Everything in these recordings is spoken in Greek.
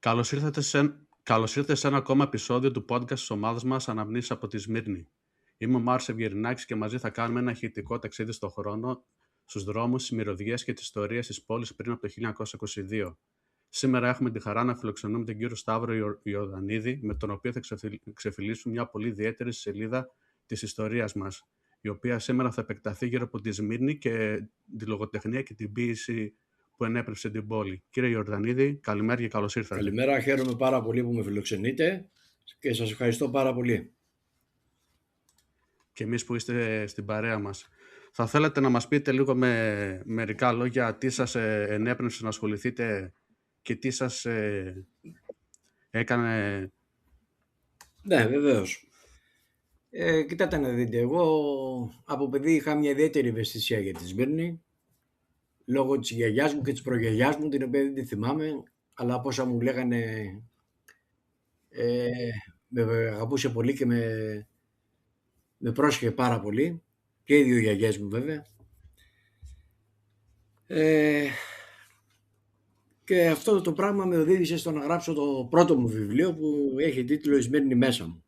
Καλώς ήρθατε σε ένα ακόμα επεισόδιο του podcast της ομάδας μας Αναμνήσεις από τη Σμύρνη. Είμαι ο Μάρος Ευγερινάκης και μαζί θα κάνουμε ένα ηχητικό ταξίδι στον χρόνο, στους δρόμους, στις μυρωδιές και τις ιστορίες της πόλης πριν από το 1922. Σήμερα έχουμε τη χαρά να φιλοξενούμε τον κύριο Σταύρο Ιορδανίδη, με τον οποίο θα ξεφυλίσουμε μια πολύ ιδιαίτερη σελίδα της ιστορίας μας, η οποία σήμερα θα επεκταθεί γύρω από τη Σμύρνη και τη λογοτεχνία και την ποίηση που ενέπνευσε την πόλη. Κύριε Ιορδανίδη, καλημέρα και καλώς ήρθατε. Καλημέρα, χαίρομαι πάρα πολύ που με φιλοξενείτε και σας ευχαριστώ πάρα πολύ. Και εμείς που είστε στην παρέα μας. Θα θέλατε να μας πείτε λίγο με μερικά λόγια τι σας ενέπνευσε να ασχοληθείτε και τι σας έκανε... Ναι, βεβαίως. Κοιτάτε να δείτε, εγώ από παιδί είχα μια ιδιαίτερη ευαισθησία για τη Σμύρνη, λόγω της γιαγιάς μου και της προγιαγιάς μου, την οποία δεν τη θυμάμαι, αλλά από όσα μου λέγανε με αγαπούσε πολύ και με πρόσχε πάρα πολύ, και οι δύο γιαγιές μου βέβαια. Και αυτό το πράγμα με οδήγησε στο να γράψω το πρώτο μου βιβλίο που έχει τίτλο «Η Σμύρνη μέσα μου».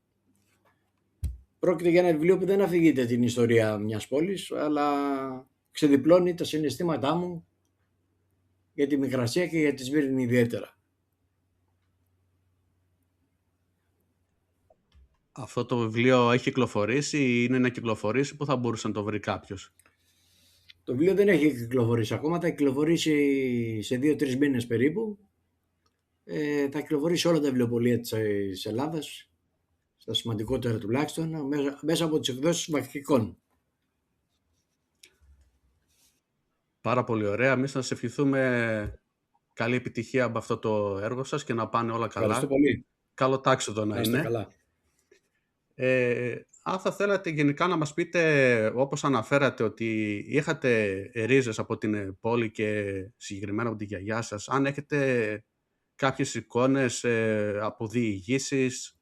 Πρόκειται για ένα βιβλίο που δεν αφηγείται την ιστορία μιας πόλης, αλλά ξεδιπλώνει τα συναισθήματά μου για τη Μικρασία και για τη Σμύρνη ιδιαίτερα. Αυτό το βιβλίο έχει κυκλοφορήσει ή είναι να κυκλοφορήσει, που θα μπορούσε να το βρει κάποιος? Το βιβλίο δεν έχει κυκλοφορήσει ακόμα, θα κυκλοφορήσει σε 2-3 μήνες περίπου. Θα κυκλοφορήσει όλα τα βιβλιοπωλεία της Ελλάδας, στα σημαντικότερα τουλάχιστον, μέσα από τις εκδόσεις Βακτικών. Πάρα πολύ ωραία. Εμείς θα σας ευχηθούμε καλή επιτυχία από αυτό το έργο σας και να πάνε όλα καλά. Ευχαριστώ πολύ. Καλοτάξιδο να είναι. Καλά. Αν θα θέλατε γενικά να μας πείτε, όπως αναφέρατε, ότι είχατε ρίζες από την πόλη και συγκεκριμένα από τη γιαγιά σας, αν έχετε κάποιες εικόνες από διηγήσεις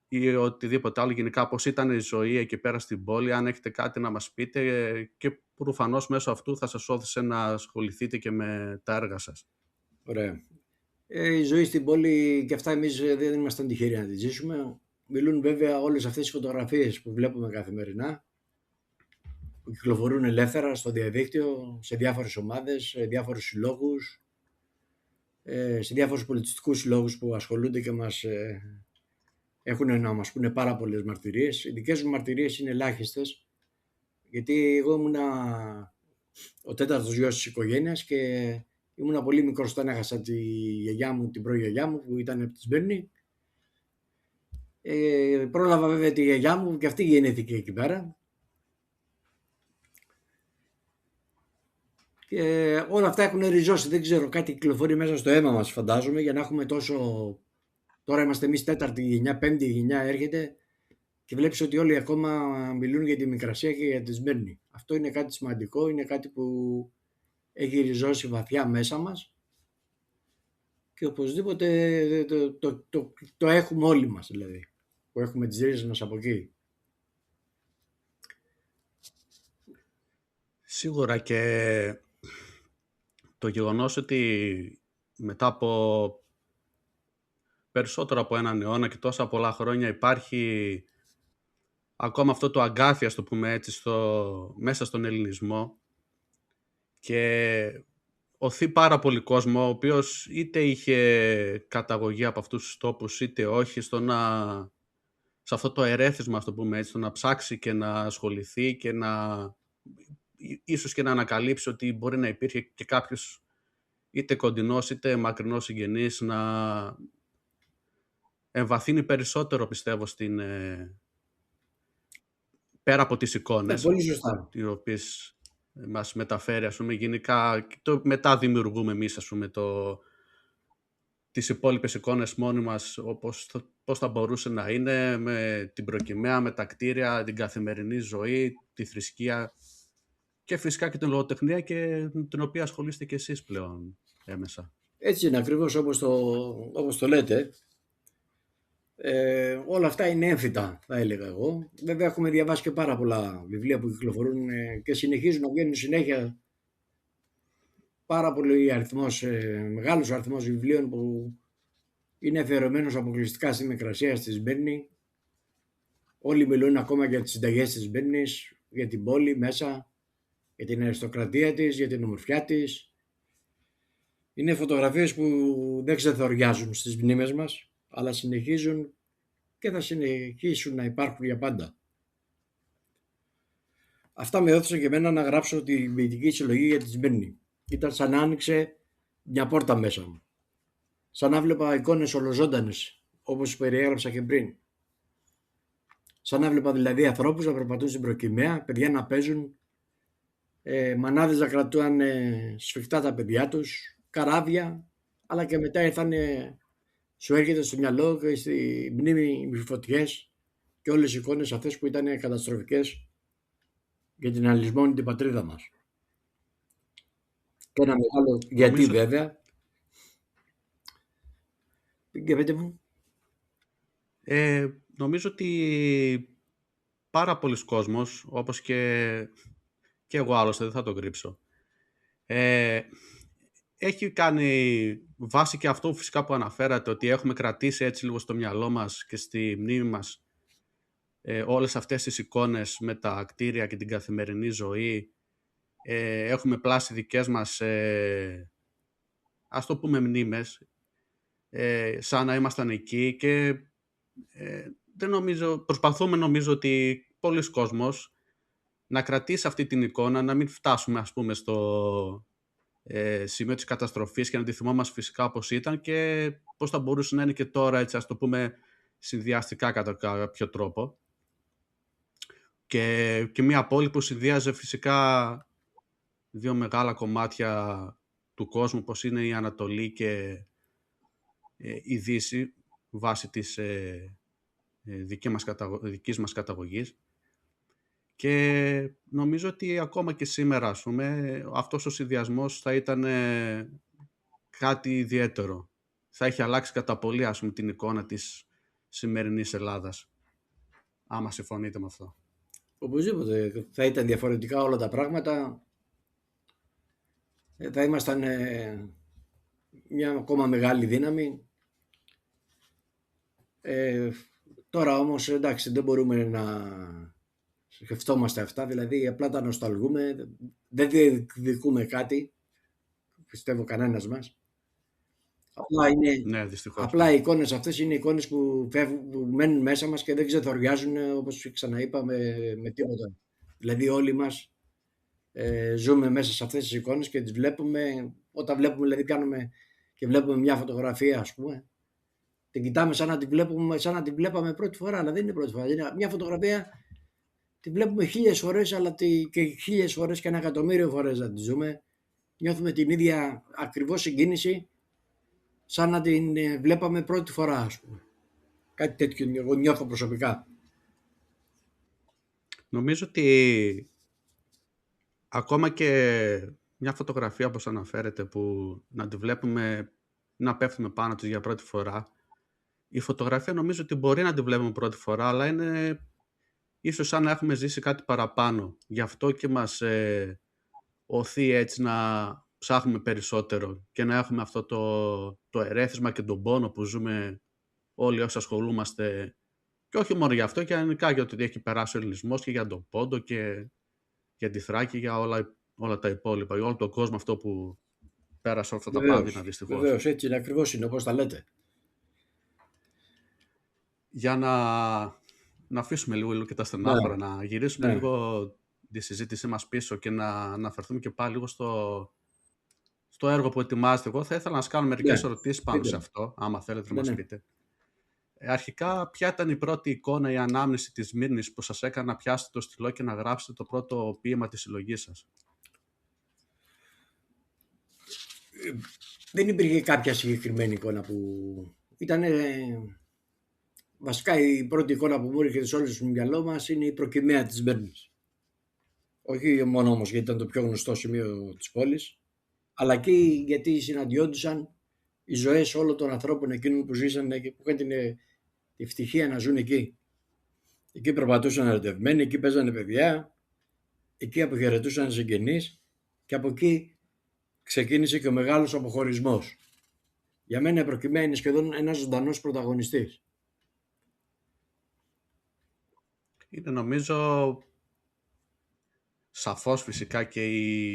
ή οτιδήποτε άλλο, γενικά πώς ήταν η ζωή εκεί πέρα στην πόλη, αν έχετε κάτι να μας πείτε, και προφανώς μέσω αυτού θα σας όθησε να ασχοληθείτε και με τα έργα σας. Ωραία. Η ζωή στην πόλη, και αυτά εμείς δεν ήμασταν τυχεροί να τη ζήσουμε. Μιλούν βέβαια όλες αυτές τις φωτογραφίες που βλέπουμε καθημερινά, που κυκλοφορούν ελεύθερα στο διαδίκτυο, σε διάφορες ομάδες, σε διάφορους συλλόγους, σε διάφορους πολιτιστικούς συλλόγους που ασχολούνται και μας έχουν να μας πούνε πάρα πολλές μαρτυρίες. Οι δικές μου μαρτυρίες είναι ελάχιστες, γιατί εγώ ήμουνα ο τέταρτος γιος της οικογένειας και ήμουνα πολύ μικρός όταν έχασα τη γιαγιά μου, την προγιαγιά μου που ήταν από τη Σμύρνη. Πρόλαβα βέβαια τη γιαγιά μου και αυτή γεννήθηκε εκεί πέρα. Και όλα αυτά έχουν ριζώσει, δεν ξέρω, κάτι κυκλοφορεί μέσα στο αίμα μας, φαντάζομαι, για να έχουμε τόσο... Τώρα είμαστε εμείς τέταρτη γενιά, πέμπτη γενιά έρχεται και βλέπεις ότι όλοι ακόμα μιλούν για τη Μικρασία και για τη Σμύρνη. Αυτό είναι κάτι σημαντικό, είναι κάτι που έχει ριζώσει βαθιά μέσα μας και οπωσδήποτε το έχουμε όλοι μας, δηλαδή, που έχουμε τις ρίζες μας από εκεί. Σίγουρα, και το γεγονός ότι μετά από περισσότερο από έναν αιώνα και τόσα πολλά χρόνια υπάρχει ακόμα αυτό το αγκάθι, ας το πούμε έτσι, μέσα στον ελληνισμό, και οθεί πάρα πολύ κόσμο ο οποίος είτε είχε καταγωγή από αυτούς τους τόπους είτε όχι, σε αυτό το ερέθισμα, ας το πούμε έτσι, στο να ψάξει και να ασχοληθεί και ίσως και να ανακαλύψει ότι μπορεί να υπήρχε και κάποιος είτε κοντινός είτε μακρινός συγγενής, να εμβαθύνει περισσότερο, πιστεύω, πέρα από τις εικόνες, πολύ σωστά, οι οποίες μας μεταφέρει, ας πούμε, γενικά, και μετά δημιουργούμε εμείς, ας πούμε, τις υπόλοιπες εικόνες μόνοι μας, πώς θα μπορούσε να είναι, με την προκυμαία, με τα κτίρια, την καθημερινή ζωή, τη θρησκεία και φυσικά και την λογοτεχνία, και την οποία ασχολείστε και εσείς πλέον έμεσα. Έτσι είναι ακριβώς όπως το λέτε. Όλα αυτά είναι έμφυτα, θα έλεγα εγώ. Βέβαια έχουμε διαβάσει και πάρα πολλά βιβλία που κυκλοφορούν και συνεχίζουν να βγαίνουν συνέχεια πάρα πολύ μεγάλος αριθμός βιβλίων που είναι αφιερωμένος αποκλειστικά στη Μικρασία, στη Σμύρνη. Όλοι μιλούν ακόμα για τις συνταγές της Σμύρνης, για την πόλη μέσα, για την αριστοκρατία της, για την ομορφιά της. Είναι φωτογραφίες που δεν ξεθοριάζουν στις μνήμες μας, αλλά συνεχίζουν και θα συνεχίσουν να υπάρχουν για πάντα. Αυτά με όθησαν και εμένα να γράψω τη ποιητική συλλογή για τη Σμύρνη. Ήταν σαν να άνοιξε μια πόρτα μέσα μου. Σαν να βλέπα εικόνες ολοζώντανες, όπως περιέγραψα και πριν. Σαν να βλέπα δηλαδή ανθρώπους να περπατούν στην προκυμαία, παιδιά να παίζουν, μανάδες να κρατούν σφιχτά τα παιδιά τους, καράβια, αλλά και μετά σου έρχεται στο μυαλό και στη μνήμη οι φωτιές και όλες οι εικόνες αυτές που ήταν καταστροφικές για την αλυσμόνη την πατρίδα μας. Και ένα μεγάλο γιατί βέβαια. Και πείτε μου. Νομίζω ότι πάρα πολλοί κόσμος, όπως και εγώ άλλωστε, δεν θα το κρύψω, έχει κάνει βάση και αυτό φυσικά που αναφέρατε, ότι έχουμε κρατήσει έτσι λίγο στο μυαλό μας και στη μνήμη μας όλες αυτές τις εικόνες με τα κτίρια και την καθημερινή ζωή. Έχουμε πλάσει δικές μας, ας το πούμε, μνήμες, σαν να ήμασταν εκεί και προσπαθούμε νομίζω ότι πολλοί κόσμος να κρατήσει αυτή την εικόνα, να μην φτάσουμε ας πούμε στο σημείο της καταστροφής και να τη θυμόμαστε φυσικά όπως ήταν και πώς θα μπορούσε να είναι και τώρα, έτσι ας το πούμε, συνδυαστικά κατά κάποιο τρόπο. Και μια πόλη που συνδυάζει φυσικά δύο μεγάλα κομμάτια του κόσμου, όπως είναι η Ανατολή και η Δύση, βάσει της δικής μας καταγωγής. Και νομίζω ότι ακόμα και σήμερα, ας πούμε, αυτός ο συνδυασμός θα ήταν κάτι ιδιαίτερο. Θα έχει αλλάξει κατά πολύ, ας πούμε, την εικόνα της σημερινής Ελλάδας. Άμα συμφωνείτε με αυτό. Οπωσδήποτε θα ήταν διαφορετικά όλα τα πράγματα. Θα ήμασταν μια ακόμα μεγάλη δύναμη. Τώρα όμως εντάξει, δεν μπορούμε να σκεφτόμαστε αυτά, δηλαδή απλά τα νοσταλγούμε, δεν διεκδικούμε κάτι, πιστεύω κανένας μας. Απλά οι εικόνες αυτές είναι εικόνες που μένουν μέσα μας και δεν ξεθοριάζουν, όπως ξαναείπα, με τίποτα. Δηλαδή όλοι μας ζούμε μέσα σε αυτές τις εικόνες και τις βλέπουμε. Όταν βλέπουμε, δηλαδή πιάνουμε και βλέπουμε μια φωτογραφία, ας πούμε, την κοιτάμε σαν να την βλέπαμε πρώτη φορά, αλλά δεν είναι πρώτη φορά. Είναι μια φωτογραφία, τη βλέπουμε 1000 φορές, αλλά και 1000 φορές και 1.000.000 φορές να τη ζούμε. Νιώθουμε την ίδια ακριβώς συγκίνηση σαν να την βλέπαμε πρώτη φορά, ας πούμε. Κάτι τέτοιο εγώ νιώθω προσωπικά. Νομίζω ότι ακόμα και μια φωτογραφία όπως αναφέρεται, που να τη βλέπουμε, να πέφτουμε πάνω της για πρώτη φορά, η φωτογραφία νομίζω ότι μπορεί να τη βλέπουμε πρώτη φορά, αλλά είναι ίσως σαν να έχουμε ζήσει κάτι παραπάνω. Γι' αυτό και μας οθεί έτσι να ψάχνουμε περισσότερο και να έχουμε αυτό το ερέθισμα και τον πόνο που ζούμε όλοι όσοι ασχολούμαστε, και όχι μόνο για αυτό, και γενικά για το ότι έχει περάσει ο ελληνισμός και για τον πόντο και για τη Θράκη, για όλα τα υπόλοιπα, για όλο τον κόσμο αυτό που πέρασε αυτά τα πάνδυνα, δυστυχώς. Βεβαίως, έτσι είναι, ακριβώς είναι όπως τα λέτε. Για να αφήσουμε λίγο και τα στενάχωρα, να γυρίσουμε λίγο τη συζήτησή μας πίσω και να αναφερθούμε και πάλι λίγο στο έργο που ετοιμάζετε. Εγώ θα ήθελα να σας κάνω μερικές ερωτήσεις πάνω σε αυτό, άμα θέλετε να μας πείτε. Αρχικά, ποια ήταν η πρώτη εικόνα, η ανάμνηση της Σμύρνης που σας έκανε να πιάσετε το στυλό και να γράψετε το πρώτο ποίημα της συλλογής σας? Δεν υπήρχε κάποια συγκεκριμένη εικόνα που ήταν. Βασικά η πρώτη εικόνα που μου έρχεται σε όλες το μυαλό μας είναι η προκυμαία της Σμύρνης. Όχι μόνο όμως γιατί ήταν το πιο γνωστό σημείο της πόλης, αλλά και γιατί συναντιόντουσαν οι ζωές όλων των ανθρώπων εκείνων που ζήσαν και που είχαν την ευτυχία να ζουν εκεί. Εκεί περπατούσαν ερωτευμένοι, εκεί παίζανε παιδιά, εκεί αποχαιρετούσαν συγγενείς και από εκεί ξεκίνησε και ο μεγάλος αποχωρισμός. Για μένα η προκειμένη είναι σχεδόν ένας ζωντανός πρωταγωνιστής. Είναι νομίζω σαφώς φυσικά και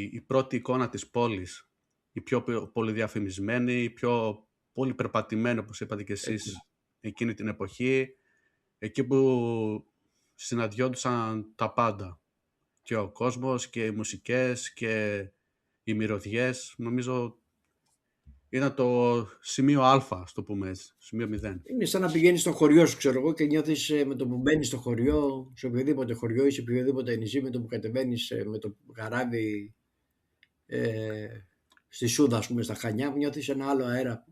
η πρώτη εικόνα της πόλης. Η πιο πολυδιαφημισμένη, η πιο πολυπερπατημένη, όπως είπατε και εσείς, εκείνη την εποχή. Εκεί που συναντιόντουσαν τα πάντα. Και ο κόσμος και οι μουσικές και οι μυρωδιές. Νομίζω ήταν το σημείο Α, ας το πούμε έτσι, σημείο 0. Είναι σαν να πηγαίνεις στο χωριό σου, ξέρω εγώ, και νιώθεις με το που μπαίνεις στο χωριό, σε οποιοδήποτε χωριό ή σε οποιοδήποτε νησί, με το που κατεβαίνεις με το καράβι στη Σούδα, ας πούμε, στα Χανιά, νιώθεις ένα άλλο αέρα.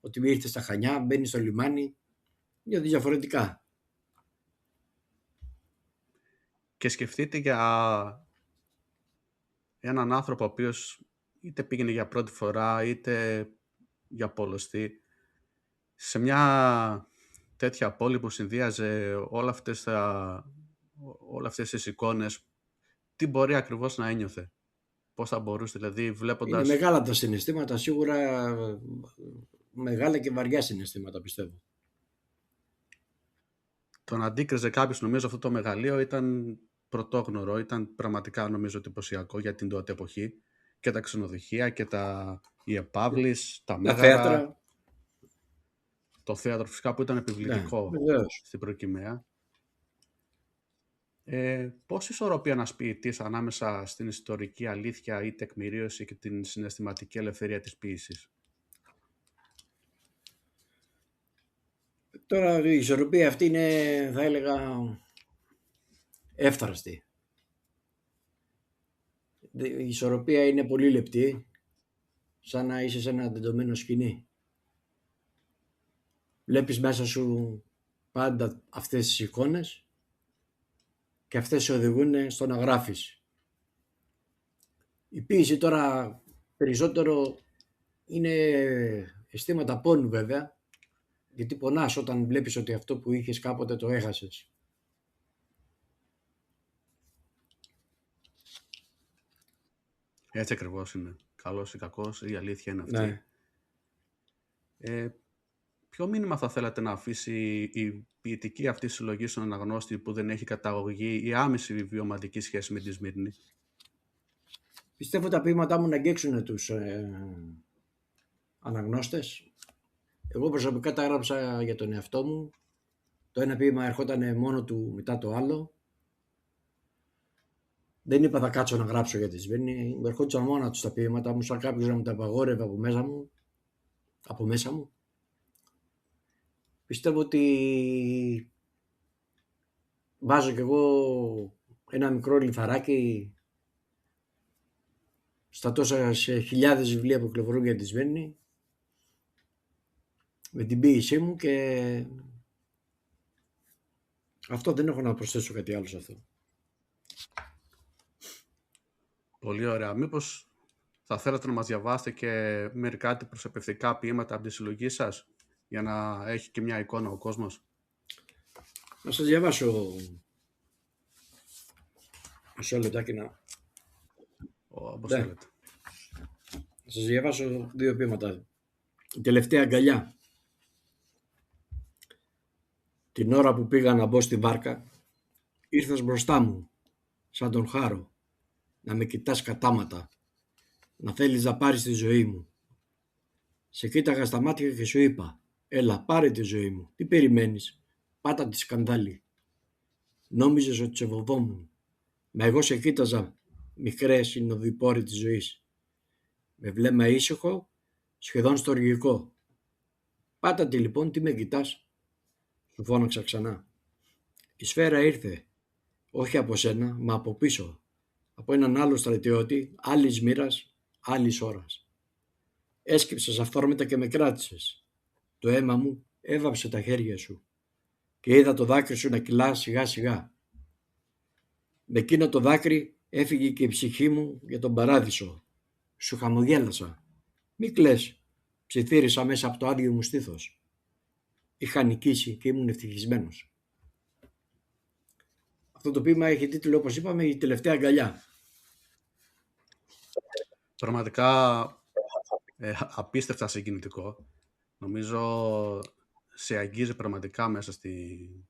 Ότι ήρθες στα Χανιά, μπαίνεις στο λιμάνι, νιώθεις διαφορετικά. Και σκεφτείτε για έναν άνθρωπο ο οποίος είτε πήγαινε για πρώτη φορά, είτε για πολλωστή, σε μια τέτοια πόλη που συνδύαζε όλα αυτές τις εικόνες, τι μπορεί ακριβώς να ένιωθε. Πώς θα μπορούσε, δηλαδή, Είναι βλέποντας μεγάλα τα συναισθήματα, σίγουρα μεγάλα και βαριά συναισθήματα, πιστεύω. το να αντίκριζε κάποιος, νομίζω, αυτό το μεγαλείο ήταν πρωτόγνωρο, ήταν πραγματικά, νομίζω, εντυπωσιακό για την τότε εποχή. Και τα ξενοδοχεία και οι επαύλεις, τα Τα μέγαρα, θέατρα, το θέατρο φυσικά που ήταν ναι, επιβλητικό βεβαίως. στην προκυμαία. Πώς ισορροπεί ένας ποιητής ανάμεσα στην ιστορική αλήθεια ή τεκμηρίωση και την συναισθηματική ελευθερία της ποίησης? Τώρα η ισορροπία αυτή είναι, θα έλεγα, εύθραστη. Η ισορροπία είναι πολύ λεπτή, σαν να είσαι σε ένα τεντωμένο σκηνή. Βλέπεις μέσα σου πάντα αυτές τις εικόνες και αυτές σε οδηγούν στο να γράφεις. Η ποίηση τώρα περισσότερο είναι αισθήματα πόνου, βέβαια, γιατί πονάς όταν βλέπεις ότι αυτό που είχες κάποτε το έχασες. Έτσι ακριβώς είναι. Καλός ή κακός, η αλήθεια είναι αυτή. Ναι. Ποιο μήνυμα θα θέλατε να αφήσει η ποιητική αυτή συλλογή στον αναγνώστη που δεν έχει καταγωγή ή άμεση βιωματική σχέση με τη Σμύρνη? Πιστεύω τα ποίηματά μου να αγγίξουν τους αναγνώστες. Εγώ προσωπικά τα έγραψα για τον εαυτό μου. Το ένα ποίημα ερχόταν μόνο του μετά το άλλο. Δεν είπα θα κάτσω να γράψω για τη Σμύρνη. Μου ερχόντουσαν μόνα τους τα ποίηματα μου, σαν κάποιος να μου τα απαγόρευε από μέσα μου. Πιστεύω ότι βάζω κι εγώ ένα μικρό λιθαράκι στα τόσα χιλιάδες βιβλία που κυκλοφορούν για τη Σμύρνη, με την ποίησή μου, και αυτό, δεν έχω να προσθέσω κάτι άλλο σε αυτό. Πολύ ωραία. Μήπως θα θέλατε να μας διαβάσετε και μερικά αντιπροσωπευτικά ποίηματα από τη συλλογή σας, για να έχει και μια εικόνα ο κόσμος? Να σας διαβάσω μισό λεπτάκι Όπως Ναι. θέλετε. Να σας διαβάσω δύο ποίηματα. Η τελευταία αγκαλιά. Την ώρα που πήγα να μπω στη βάρκα, ήρθες μπροστά μου, σαν τον Χάρο, να με κοιτάς κατάματα, να θέλεις να πάρεις τη ζωή μου. Σε κοίταγα στα μάτια και σου είπα, έλα πάρε τη ζωή μου, τι περιμένεις, πάτα τη σκανδάλι. Νόμιζες ότι σε φοβόμουν, μα εγώ σε κοίταζα, μικρέ συνοδοιπόρη της ζωής. Με βλέμμα ήσυχο, σχεδόν στοργικό. Πάτα τη λοιπόν, τι με κοιτάς, σου φώναξα ξανά. Η σφαίρα ήρθε, όχι από σένα, μα από πίσω, από έναν άλλο στρατιώτη, άλλης μοίρας, άλλης ώρας. Έσκυψες αυθόρμητα και με κράτησες. Το αίμα μου έβαψε τα χέρια σου και είδα το δάκρυ σου να κυλά σιγά σιγά. Με εκείνο το δάκρυ έφυγε και η ψυχή μου για τον παράδεισο. Σου χαμογέλασα. Μη κλαις, ψιθύρισα μέσα από το άδειο μου στήθος. Είχα νικήσει και ήμουν ευτυχισμένος. Αυτό το ποίημα έχει τίτλο, όπως είπαμε, «Η τελευταία αγκαλιά». Πραγματικά απίστευτα συγκινητικό. Νομίζω σε αγγίζει πραγματικά μέσα στην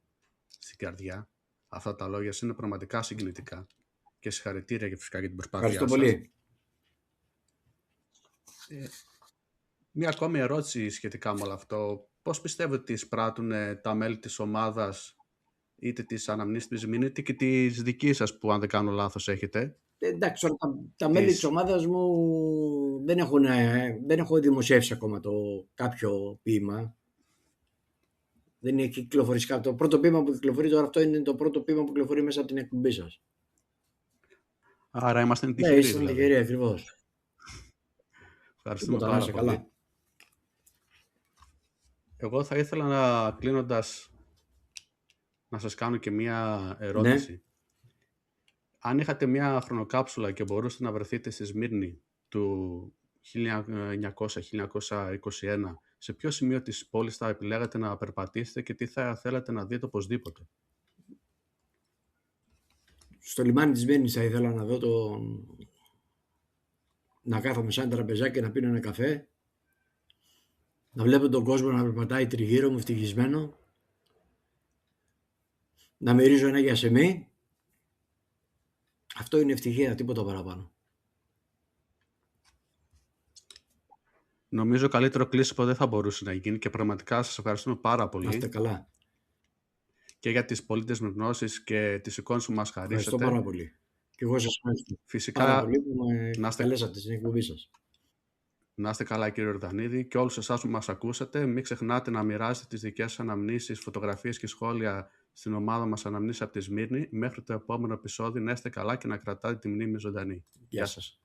καρδιά. Αυτά τα λόγια είναι πραγματικά συγκινητικά. Και συγχαρητήρια και φυσικά για την προσπάθειά σας. Ευχαριστώ πολύ. Μία ακόμη ερώτηση σχετικά με όλο αυτό. Πώς πιστεύετε ότι εισπράττουν τα μέλη της ομάδας, είτε της Αναμνήσεις της Μύρνη, είτε και της δικής σας, που αν δεν κάνω λάθος έχετε? Εντάξει, τα μέλη της ομάδας μου δεν έχω δημοσιεύσει ακόμα κάποιο ποίημα. Δεν έχει κυκλοφορήσει κάποιο. Το πρώτο ποίημα που κυκλοφορεί τώρα, αυτό είναι το πρώτο ποίημα που κυκλοφορεί μέσα από την εκπομπή σας. Άρα είμαστε τυχεροί. Ναι, είστε τυχεροί, ακριβώς. Ευχαριστούμε πάρα πολύ. Καλά. Εγώ θα ήθελα κλείνοντας να σας κάνω και μία ερώτηση. Ναι. Αν είχατε μία χρονοκάψουλα και μπορούσατε να βρεθείτε στη Σμύρνη του 1900-1921, σε ποιο σημείο της πόλης θα επιλέγατε να περπατήσετε και τι θα θέλατε να δείτε οπωσδήποτε? Στο λιμάνι της Σμύρνης θα ήθελα να δω να κάθομαι σαν τραπεζάκι και να πίνω ένα καφέ, να βλέπω τον κόσμο να περπατάει τριγύρω μου ευτυχισμένο, να μυρίζω ένα γιασεμί. Αυτό είναι ευτυχία, τίποτα παραπάνω. Νομίζω καλύτερο κλείσιμο δεν θα μπορούσε να γίνει και πραγματικά σας ευχαριστούμε πάρα πολύ. Να είστε καλά. Και για τις πολύτες γνώσεις και τις εικόνες που μας χαρίσατε. Ευχαριστώ πάρα πολύ. Και εγώ σας ευχαριστώ πάρα πολύ που με καλέσατε στην εκπομπή σας. Να είστε καλά, κύριε Ορδανίδη, και όλους εσάς που μας ακούσατε. Μην ξεχνάτε να μοιράσετε τις δικές σας αναμνήσεις, φωτογραφίες και σχόλια στην ομάδα μας Αναμνήσεις από τη Σμύρνη. Μέχρι το επόμενο επεισόδιο να είστε καλά και να κρατάτε τη μνήμη ζωντανή. Γεια σας.